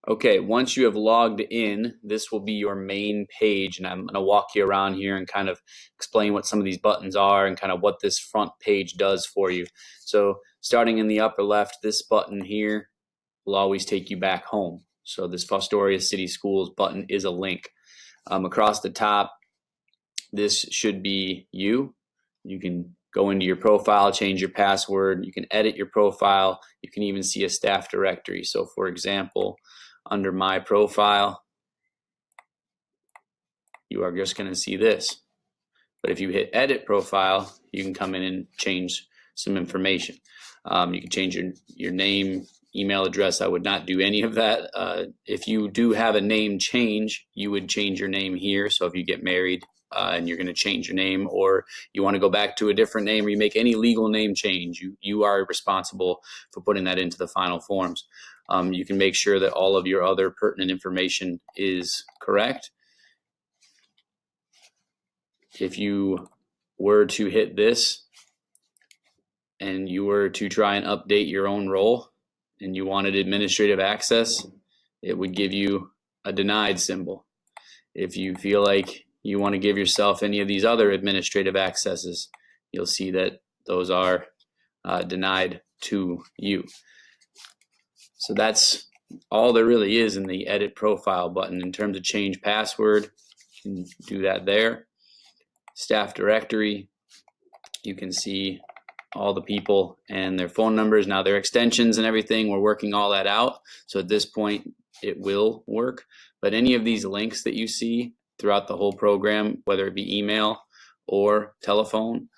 Okay, once you have logged in, this will be your main page, and I'm going to walk you around here and kind of explain what some of these buttons are and kind of what this front page does for you. So starting in the upper left, this button here will always take you back home. So this Fostoria City Schools button is a link. Across the top, this should be you. You can go into your profile, change your password, you can edit your profile, you can even see a staff directory. So for example, under my profile, you are just going to see this. But if you hit edit profile, you can come in and change some information. You can change your name, email address. I would not do any of that. If you do have a name change, you would change your name here. So if you get married and you're going to change your name, or you want to go back to a different name, or you make any legal name change, you are responsible for putting that into the final forms. You can make sure that all of your other pertinent information is correct. If you were to hit this and you were to try and update your own role and you wanted administrative access, it would give you a denied symbol. If you feel like you want to give yourself any of these other administrative accesses, you'll see that those are denied to you. So that's all there really is in the edit profile button. In terms of change password, you can do that there. Staff directory, you can see all the people and their phone numbers. Now their extensions and everything, we're working all that out. So at this point, it will work. But any of these links that you see throughout the whole program, whether it be email or telephone,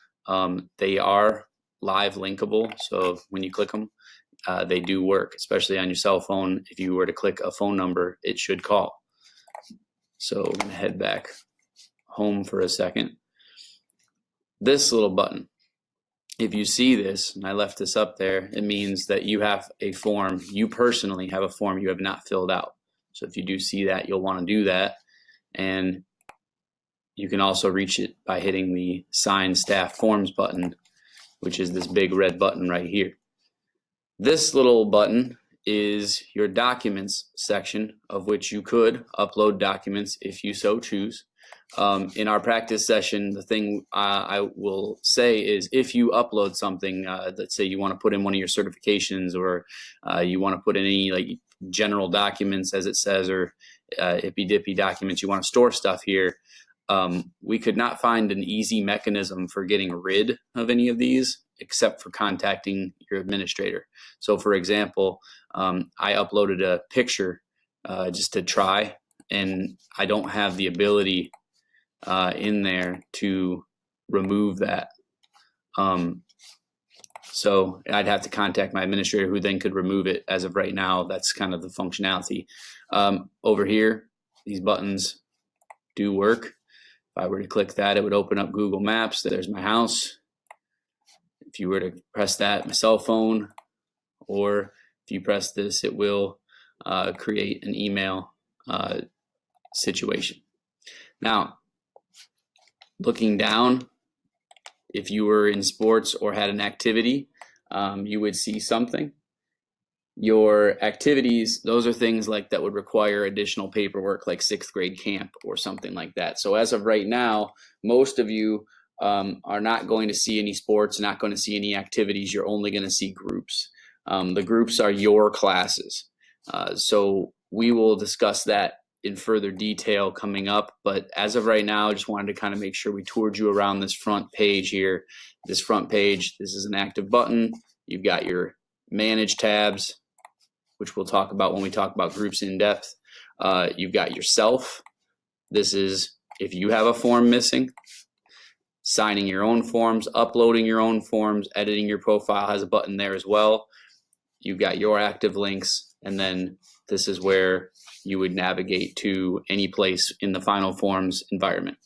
they are live linkable. So when you click them, they do work, especially on your cell phone. If you were to click a phone number, it should call. So I'm gonna head back home for a second. This little button, if you see this, and I left this up there, it means that you have a form, you personally have a form you have not filled out. So if you do see that, you'll want to do that. And you can also reach it by hitting the Sign Staff Forms button, which is this big red button right here. This little button is your documents section, of which you could upload documents if you so choose. In our practice session, the thing I will say is, if you upload something, let's say you want to put in one of your certifications, or you want to put in any like general documents, as it says, or hippy-dippy documents, you want to store stuff here, we could not find an easy mechanism for getting rid of any of these except for contacting your administrator. So for example, I uploaded a picture just to try, and I don't have the ability in there to remove that. So I'd have to contact my administrator, who then could remove it. As of right now, that's kind of the functionality. Over here, these buttons do work. If I were to click that, it would open up Google Maps. There's my house. If you were to press that, my cell phone, or if you press this, it will create an email situation. Now, looking down, if you were in sports or had an activity, you would see something. Your activities, those are things like that would require additional paperwork, like 6th grade camp or something like that. So as of right now, most of you are not going to see any sports, not going to see any activities. You're only going to see groups. The groups are your classes. So we will discuss that in further detail coming up, but as of right now, I just wanted to kind of make sure we toured you around this front page here. This front page, this is an active button. You've got your manage tabs, which we'll talk about when we talk about groups in depth. You've got yourself. This is if you have a form missing. Signing your own forms, uploading your own forms, editing your profile has a button there as well. You've got your active links, and then this is where you would navigate to any place in the final forms environment.